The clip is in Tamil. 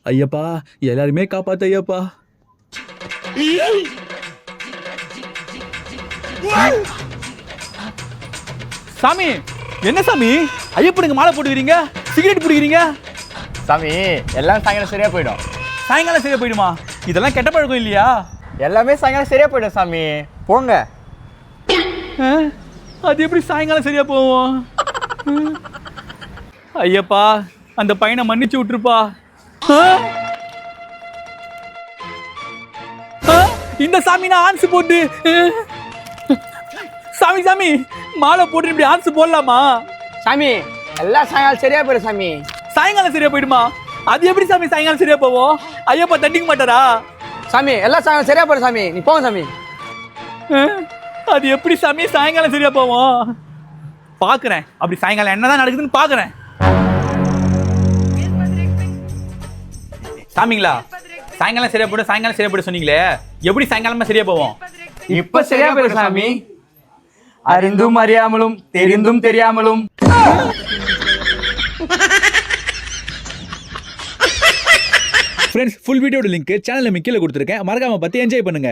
ஐயப்பா எல்லாருமே காப்பாத்து ஐயப்பா. சாமி என்ன சாமி ஐயப்பனுக்கு மாலை போட்டுக்கிறீங்க, சிகரெட் பிடிக்கிறீங்க? சாமி எல்லாம் சாயங்காலம் சரியா போயிடும். சாயங்காலம் சரியா போயிடுமா? இதெல்லாம் கெட்ட பழக்கம் இல்லையா? எல்லாமே சாயங்காலம் சரியா போயிடும் சாமி, போங்க. அது எப்படி சாயங்காலம் சரியா போவோம்? ஐயப்பா அந்த பையனை மன்னிச்சு விட்டுருப்பா. இந்த சாமி நான் ஆன்ஸ் போட்டு சாமி சாமி மாலை போட்டு இப்படி ஆன்ஸ் போடலாமா? சாமி எல்லாம் சாயங்காலம் சரியா போயிடும் சாமி. சாயங்காலம் சரியா போயிடுமா? அது எப்படி சாமி சாயங்காலம் சரியா போவோம்? ஐயப்பா தண்டிக்க மாட்டாரா? சாமி எல்லாம் சாயங்காலம் சரியா போயிடும் சாமி, நீ போங்க சாமி. அது எப்படி சாமி சாயங்காலம் சரியா போவோம்? பாக்குறேன் அப்படி சாயங்காலம் என்னதான் நடக்குதுன்னு பாக்குறேன். சாமிங்களா சாயங்காலம் சரியா போய்டும், சாயங்காலம் சரியா போய்டும் சொன்னீங்களே, எப்படி சாயங்காலமா சரியா போவோம்? இப்ப சரியா போயிடும் சாமி. அறிந்தும் அறியாமலும் தெரிந்தும் தெரியாமலும். ஃப்ரெண்ட்ஸ் ஃபுல் வீடியோட லிங்க் சேனல்ல கீழே கொடுத்துருக்கேன், மறக்காம பார்த்து என்ஜாய் பண்ணுங்க.